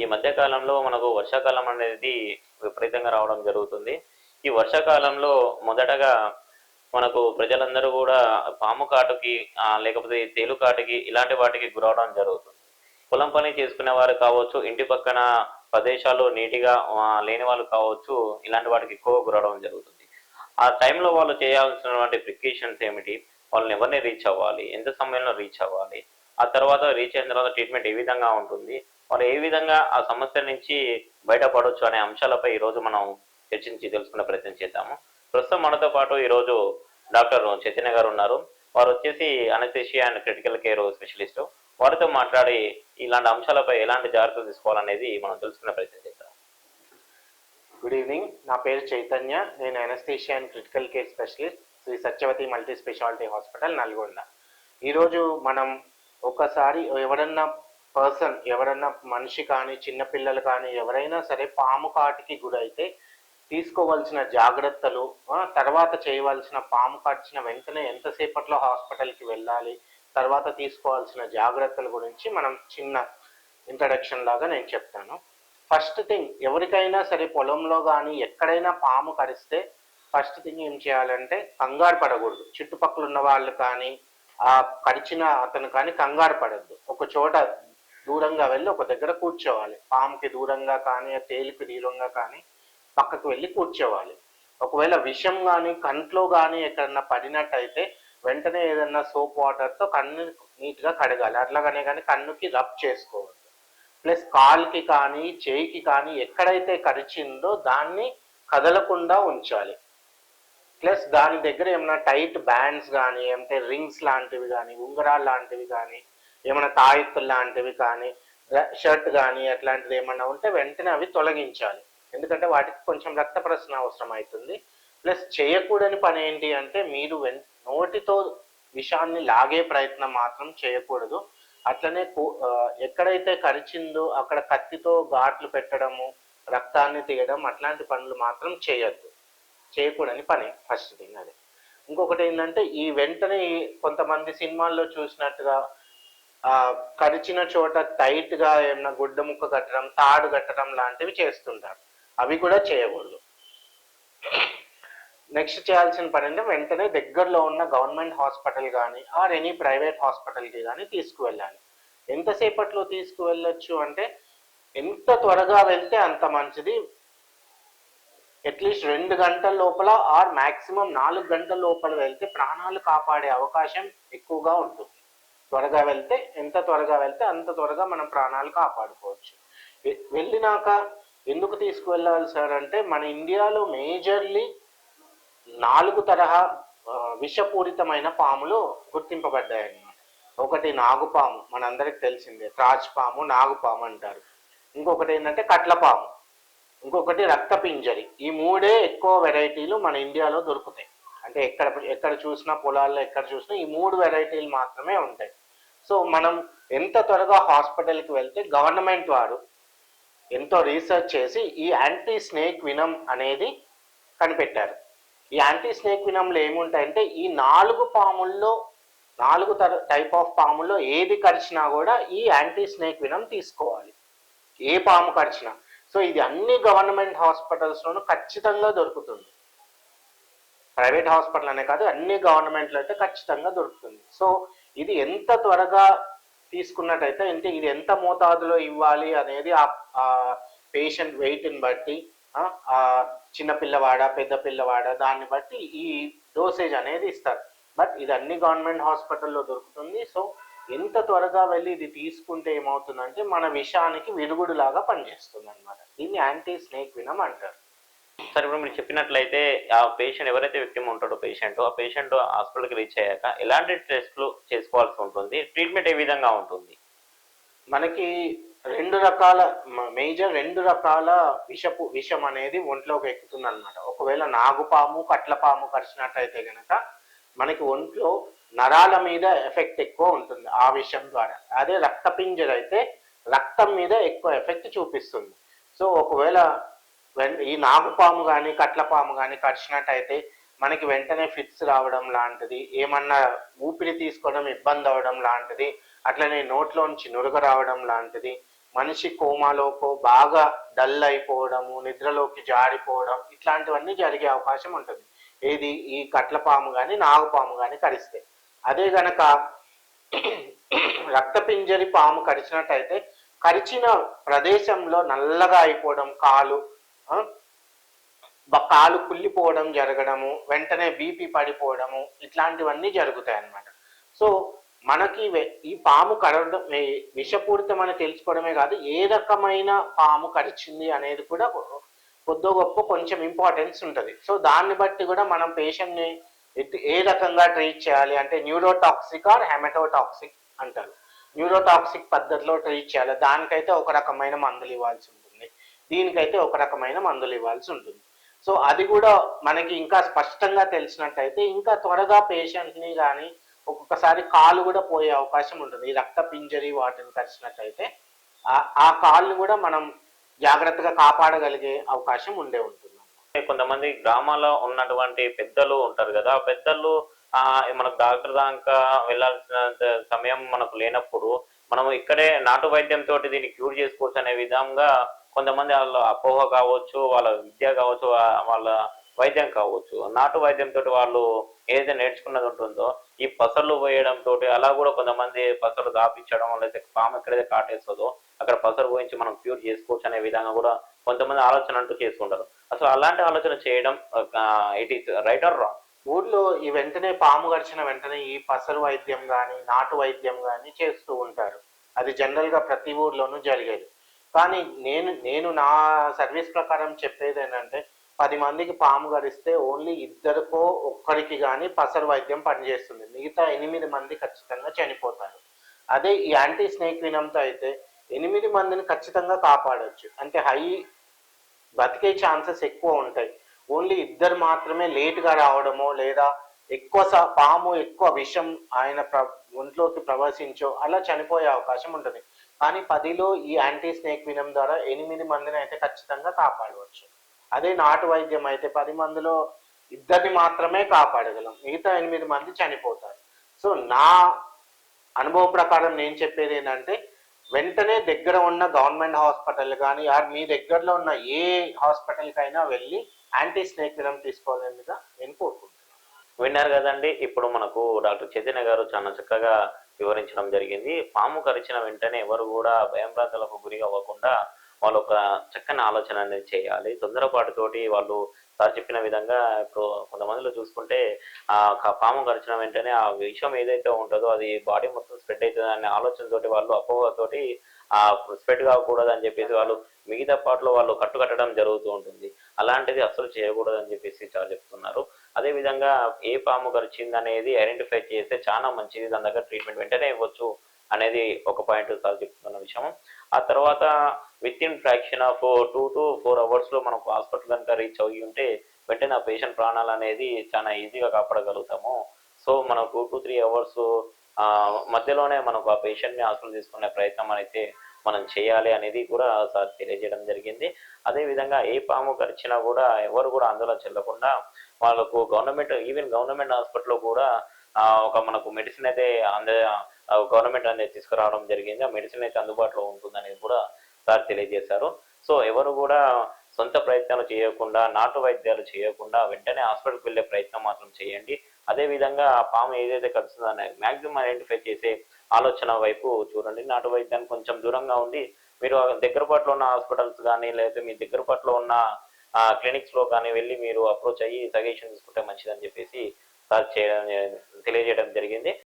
ఈ మధ్య కాలంలో మనకు వర్షాకాలం అనేది విపరీతంగా రావడం జరుగుతుంది. ఈ వర్షాకాలంలో మొదటగా మనకు ప్రజలందరూ కూడా పాము కాటుకి లేకపోతే తేలు కాటుకి ఇలాంటి వాటికి గురవడం జరుగుతుంది. పొలం పని చేసుకునే వారు కావచ్చు, ఇంటి పక్కన ప్రదేశాలు నీటిగా లేని వాళ్ళు కావచ్చు, ఇలాంటి వాటికి ఎక్కువ గురవడం జరుగుతుంది. ఆ టైంలో వాళ్ళు చేయాల్సినటువంటి ప్రికాషన్స్ ఏమిటి? వాళ్ళని ఎవరిని రీచ్ అవ్వాలి? ఎంత సమయంలో రీచ్ అవ్వాలి? ఆ తర్వాత రీచ్ అయిన తర్వాత ట్రీట్మెంట్ ఏ విధంగా ఉంటుంది? వాళ్ళు ఏ విధంగా ఆ సమస్య నుంచి బయటపడవచ్చు అనే అంశాలపై ఈరోజు మనం చర్చించి తెలుసుకునే ప్రయత్నం చేద్దాము. ప్రస్తుతం మనతో పాటు ఈరోజు డాక్టర్ చైతన్య గారు ఉన్నారు. వారు వచ్చేసి anaesthesia and critical care specialist. వారితో మాట్లాడి ఇలాంటి అంశాలపై ఎలాంటి జాగ్రత్తలు తీసుకోవాలనేది మనం తెలుసుకునే ప్రయత్నం చేద్దాం. గుడ్ ఈవినింగ్, నా పేరు చైతన్య. నేను anaesthesia and critical care specialist, Shri Satyavathi multi speciality hospital, Nalgonda. ఈరోజు మనం ఒకసారి ఎవరన్నా మనిషి కానీ చిన్నపిల్లలు కానీ ఎవరైనా సరే పాము కాటికి గురైతే తీసుకోవాల్సిన జాగ్రత్తలు, తర్వాత చేయవలసిన, పాము కరిచిన వెంటనే ఎంతసేపట్లో హాస్పిటల్కి వెళ్ళాలి, తర్వాత తీసుకోవాల్సిన జాగ్రత్తల గురించి మనం చిన్న ఇంట్రడక్షన్ లాగా నేను చెప్తాను. ఫస్ట్ థింగ్, ఎవరికైనా సరే పొలంలో కానీ ఎక్కడైనా పాము కరిస్తే ఫస్ట్ థింగ్ ఏం చేయాలంటే కంగారు పడకూడదు. చుట్టుపక్కల ఉన్న వాళ్ళు కానీ ఆ కరిచిన అతను కానీ కంగారు పడద్దు. ఒక చోట దూరంగా వెళ్ళి ఒక దగ్గర కూర్చోవాలి. పాముకి దూరంగా కానీ తేలికి దూరంగా కానీ పక్కకు వెళ్ళి కూర్చోవాలి. ఒకవేళ విషం కానీ కంట్లో కానీ ఎక్కడన్నా పడినట్టయితే వెంటనే ఏదన్నా సోప్ వాటర్తో కన్ను నీట్గా కడగాలి. అట్లాగనే కానీ కన్నుకి రబ్ చేసుకోవద్దు. ప్లస్ కాల్కి కానీ చేయికి కానీ ఎక్కడైతే కరిచిందో దాన్ని కదలకుండా ఉంచాలి. ప్లస్ దాని దగ్గర ఏమైనా టైట్ బ్యాండ్స్ కానీ, అంటే రింగ్స్ లాంటివి కానీ, ఉంగరాలు లాంటివి కానీ, ఏమైనా తాయెత్తులు లాంటివి కానీ, షర్ట్ కానీ అట్లాంటిది ఏమన్నా ఉంటే వెంటనే అవి తొలగించాలి. ఎందుకంటే వాటికి కొంచెం రక్త ప్రసరణ అవసరం అవుతుంది. ప్లస్ చేయకూడని పని ఏంటి అంటే మీరు నోటితో విషాన్ని లాగే ప్రయత్నం మాత్రం చేయకూడదు. అట్లనే ఎక్కడైతే కరిచిందో అక్కడ కత్తితో ఘాట్లు పెట్టడము, రక్తాన్ని తీయడం అట్లాంటి పనులు మాత్రం చేయకూడని పని ఫస్ట్ థింగ్ అది. ఇంకొకటి ఏంటంటే ఈ వెంటనే కొంతమంది సినిమాల్లో చూసినట్టుగా కరిచిన చోట టైట్గా ఏమన్నా గుడ్డ ముక్క కట్టడం, తాడు కట్టడం లాంటివి చేస్తుంటారు. అవి కూడా చేయకూడదు. నెక్స్ట్ చేయాల్సిన పని అంటే వెంటనే దగ్గరలో ఉన్న గవర్నమెంట్ హాస్పిటల్ కానీ ఆర్ ఎనీ ప్రైవేట్ హాస్పిటల్కి కానీ తీసుకువెళ్ళాలి. ఎంతసేపట్లో తీసుకువెళ్ళొచ్చు అంటే ఎంత త్వరగా వెళ్తే అంత మంచిది. అట్లీస్ట్ 2 గంటల లోపల ఆర్ మ్యాక్సిమం 4 గంటల లోపల వెళ్తే ప్రాణాలు కాపాడే అవకాశం ఎక్కువగా ఉంటుంది. ఎంత త్వరగా వెళ్తే అంత త్వరగా మనం ప్రాణాలు కాపాడుకోవచ్చు. వెళ్ళినాక ఎందుకు తీసుకువెళ్ళాలి సార్ అంటే మన ఇండియాలో మేజర్లీ 4 తరహా విషపూరితమైన పాములు గుర్తింపబడ్డాయి అన్నమాట. ఒకటి నాగుపాము, మనందరికి తెలిసిందే, త్రాచ్ పాము, నాగుపాము అంటారు. ఇంకొకటి ఏంటంటే కట్లపాము, ఇంకొకటి రక్తపింజరి. ఈ 3 ఎక్కువ వెరైటీలు మన ఇండియాలో దొరుకుతాయి. అంటే ఎక్కడ చూసినా, పొలాల్లో ఎక్కడ చూసినా ఈ 3 వెరైటీలు మాత్రమే ఉంటాయి. సో మనం ఎంత త్వరగా హాస్పిటల్కి వెళ్తే గవర్నమెంట్ వారు ఎంతో రీసెర్చ్ చేసి ఈ యాంటీ స్నేక్ వినం అనేది కనిపెట్టారు. ఈ యాంటీ స్నేక్ వినంలో ఏముంటాయంటే ఈ 4 పాముల్లో 4 టైప్ ఆఫ్ పాముల్లో ఏది కరిచినా కూడా ఈ యాంటీ స్నేక్ వినం తీసుకోవాలి, ఏ పాము కరిచినా. సో ఇది అన్ని గవర్నమెంట్ హాస్పిటల్స్లోనూ ఖచ్చితంగా దొరుకుతుంది. ప్రైవేట్ హాస్పిటల్ అనే కాదు, అన్ని గవర్నమెంట్లో అయితే ఖచ్చితంగా దొరుకుతుంది. సో ఇది ఎంత త్వరగా తీసుకున్నట్టయితే అంటే ఇది ఎంత మోతాదులో ఇవ్వాలి అనేది ఆ పేషెంట్ వెయిట్ని బట్టి, చిన్న పిల్లవాడ పెద్ద పిల్లవాడ దాన్ని బట్టి ఈ డోసేజ్ అనేది ఇస్తారు. బట్ ఇది అన్ని గవర్నమెంట్ హాస్పిటల్లో దొరుకుతుంది. సో ఎంత త్వరగా వెళ్ళి ఇది తీసుకుంటే ఏమవుతుందంటే మన విషానికి విరుగుడులాగా పనిచేస్తుంది అనమాట. దీన్ని యాంటీ స్నేక్ వినం అంటారు. సార్, ఇప్పుడు మీరు చెప్పినట్లయితే ఆ పేషెంట్ ఎవరైతే విక్టిమ్ ఉంటాడో ఆ పేషెంట్ హాస్పిటల్కి రీచ్ అయ్యాక ఎలాంటి టెస్ట్లు చేసుకోవాల్సి ఉంటుంది? ట్రీట్మెంట్ ఏ విధంగా ఉంటుంది? మనకి 2 రకాల విషం అనేది ఒంట్లోకి ఎక్కుతుంది అనమాట. ఒకవేళ నాగుపాము, కట్లపాము కరిచినట్టయితే కనుక మనకి ఒంట్లో నరాల మీద ఎఫెక్ట్ ఎక్కువ ఉంటుంది ఆ విషయం ద్వారా. అదే రక్తపింజర అయితే రక్తం మీద ఎక్కువ ఎఫెక్ట్ చూపిస్తుంది. సో ఒకవేళ ఈ నాగుపాము కానీ కట్లపాము కానీ కరిచినట్టయితే మనకి వెంటనే ఫిట్స్ రావడం లాంటిది, ఏమన్నా ఊపిరి తీసుకోవడం ఇబ్బంది అవడం లాంటిది, అట్లనే నోట్లోంచి నురగ రావడం లాంటిది, మనిషి కోమాలోకో బాగా డల్ అయిపోవడము, నిద్రలోకి జారిపోవడం ఇట్లాంటివన్నీ జరిగే అవకాశం ఉంటుంది. ఏది ఈ కట్లపాము కానీ నాగుపాము కానీ కరిస్తే. అదే గనక రక్తపింజరి పాము కరిచినట్టయితే కరిచిన ప్రదేశంలో నల్లగా అయిపోవడం, కాలు కుళ్ళిపోవడం జరగడము, వెంటనే బీపీ పడిపోవడము ఇట్లాంటివన్నీ జరుగుతాయి అన్నమాట. సో మనకి ఈ పాము కరవడం విషపూరితం అని తెలుసుకోవడమే కాదు, ఏ రకమైన పాము కరిచింది అనేది కూడా కొద్దో గొప్ప కొంచెం ఇంపార్టెన్స్ ఉంటుంది. సో దాన్ని బట్టి కూడా మనం పేషెంట్ని ఏ రకంగా ట్రీట్ చేయాలి అంటే న్యూరోటాక్సిక్ ఆర్ హెమటోటాక్సిక్ అంటారు. న్యూరోటాక్సిక్ పద్ధతిలో ట్రీట్ చేయాలి. దానికైతే ఒక రకమైన మందులు ఇవ్వాల్సి ఉంటుంది, దీనికైతే ఒక రకమైన మందులు ఇవ్వాల్సి ఉంటుంది. సో అది కూడా మనకి ఇంకా స్పష్టంగా తెలిసినట్టయితే ఇంకా త్వరగా పేషెంట్ని కానీ ఒక్కొక్కసారి కాలు కూడా పోయే అవకాశం ఉంటుంది. ఈ రక్త పింజరి వాటిని కరిచినట్టయితే ఆ కాలుని కూడా మనం జాగ్రత్తగా కాపాడగలిగే అవకాశం ఉంటుంది. కొంతమంది గ్రామాల్లో ఉన్నటువంటి పెద్దలు ఉంటారు కదా, ఆ పెద్దలు మనకు డాక్టర్ దాకా వెళ్ళాల్సిన సమయం మనకు లేనప్పుడు మనం ఇక్కడే నాటు వైద్యంతో దీన్ని క్యూర్ చేసుకోవచ్చు అనే విధంగా కొంతమంది వాళ్ళ అపోహ కావచ్చు, వాళ్ళ విద్య కావచ్చు, వాళ్ళ వైద్యం కావచ్చు. నాటు వైద్యంతో వాళ్ళు ఏదైతే నేర్చుకున్నది ఉంటుందో ఈ పసర్లు పోయడంతో అలా కూడా కొంతమంది పసరు దాపించడం, లేకపోతే పాము ఎక్కడైతే కాటేస్తుందో అక్కడ పసరు పోయించి మనం క్యూర్ చేసుకోవచ్చు అనే విధంగా కూడా కొంతమంది ఆలోచన అంటూ చేసుకుంటారు. అసలు అలాంటి ఆలోచన చేయడం it is right are wrong? ఊర్లో ఈ వెంటనే పాము గడిచిన వెంటనే ఈ పసరు వైద్యం కానీ నాటు వైద్యం కానీ చేస్తూ ఉంటారు. అది జనరల్గా ప్రతి ఊర్లోనూ జరిగేది. కానీ నేను నా సర్వీస్ ప్రకారం చెప్పేది ఏంటంటే 10 మందికి పాము గడిస్తే ఓన్లీ ఇద్దరికో ఒక్కరికి కానీ పసరు వైద్యం పనిచేస్తుంది, మిగతా 8 మంది ఖచ్చితంగా చనిపోతారు. అదే ఈ యాంటీ స్నేక్ వినంతో అయితే 8 మందిని ఖచ్చితంగా కాపాడవచ్చు, అంటే బతికే ఛాన్సెస్ ఎక్కువ ఉంటాయి. ఓన్లీ ఇద్దరు మాత్రమే లేటుగా రావడమో లేదా పాము ఎక్కువ విషం ఆయన ఒంట్లోకి ప్రవేశించో అలా చనిపోయే అవకాశం ఉంటుంది. కానీ 10లో ఈ యాంటీ స్నేక్ వినం ద్వారా 8 మందిని అయితే ఖచ్చితంగా కాపాడవచ్చు. అదే నాటు వైద్యం అయితే 10 మందిలో ఇద్దరిని మాత్రమే కాపాడగలం, మిగతా 8 మంది చనిపోతారు. సో నా అనుభవం ప్రకారం నేను చెప్పేది ఏంటంటే వెంటనే దగ్గర ఉన్న గవర్నమెంట్ హాస్పిటల్ కానీ మీ దగ్గరలో ఉన్న ఏ హాస్పిటల్కైనా వెళ్ళి యాంటీ స్నేక్ వినం తీసుకోవాలనిగా నేను కోరుకుంటున్నాను. విన్నారు కదండి, ఇప్పుడు మనకు డాక్టర్ చైతన్య గారు చాలా చక్కగా వివరించడం జరిగింది. పాము కరిచిన వెంటనే ఎవరు కూడా భయంభ్రాంతులకు గురి అవ్వకుండా వాళ్ళు ఒక చక్కని ఆలోచన అనేది చేయాలి. తొందరపాటుతోటి వాళ్ళు సార్ చెప్పిన విధంగా ఇప్పుడు కొంతమందిలో చూసుకుంటే పాము కరిచిన వెంటనే ఆ విషయం ఏదైతే ఉంటుందో అది బాడీ మొత్తం స్ప్రెడ్ అవుతుంది అనే ఆలోచనతోటి వాళ్ళు అపోహతోటి స్ప్రెడ్ కాకూడదు అని చెప్పేసి వాళ్ళు మిగతా పాటలో వాళ్ళు కట్టడం జరుగుతూ ఉంటుంది. అలాంటిది అస్సలు చేయకూడదు అని చెప్పేసి చాలా చెప్తున్నారు. అదేవిధంగా ఏ పాము కరిచింది అనేది ఐడెంటిఫై చేస్తే చాలా మంచిది, దాని దగ్గర ట్రీట్మెంట్ వెంటనే ఇవ్వచ్చు అనేది ఒక పాయింట్ సార్ చెప్తున్న విషయం. ఆ తర్వాత with in fraction of 2 to 4 hours మనకు హాస్పిటల్ కనుక రీచ్ అయ్యి ఉంటే వెంటనే ఆ పేషెంట్ ప్రాణాలు అనేది చాలా ఈజీగా కాపాడగలుగుతాము. సో మనం 2 to 3 hours మధ్యలోనే మనకు ఆ పేషెంట్ని హాస్పిటల్ తీసుకునే ప్రయత్నం అయితే మనం చేయాలి అనేది కూడా సార్ తెలియజేయడం జరిగింది. అదేవిధంగా ఏ పాము కరిచినా కూడా ఎవరు కూడా ఆందోళన చెందకుండా వాళ్ళకు ఈవెన్ గవర్నమెంట్ హాస్పిటల్లో కూడా ఒక మనకు మెడిసిన్ అయితే గవర్నమెంట్ అనేది తీసుకురావడం జరిగింది. ఆ మెడిసిన్ అయితే అందుబాటులో ఉంటుందనేది కూడా సార్ తెలియజేశారు. సో ఎవరు కూడా సొంత ప్రయత్నాలు చేయకుండా, నాటు వైద్యాలు చేయకుండా వెంటనే హాస్పిటల్కి వెళ్ళే ప్రయత్నం మాత్రం చేయండి. అదేవిధంగా ఆ పాము ఏదైతే కలుస్తుందో మ్యాక్సిమం ఐడెంటిఫై చేసే ఆలోచన వైపు చూడండి. నాటు వైద్యానికి కొంచెం దూరంగా ఉండి మీరు దగ్గర పాటులో ఉన్న హాస్పిటల్స్ కానీ లేకపోతే మీ దగ్గర పాటులో ఉన్న క్లినిక్స్లో కానీ వెళ్ళి మీరు అప్రోచ్ అయ్యి సజెషన్ తీసుకుంటే మంచిదని చెప్పేసి సార్ తెలియజేయడం జరిగింది.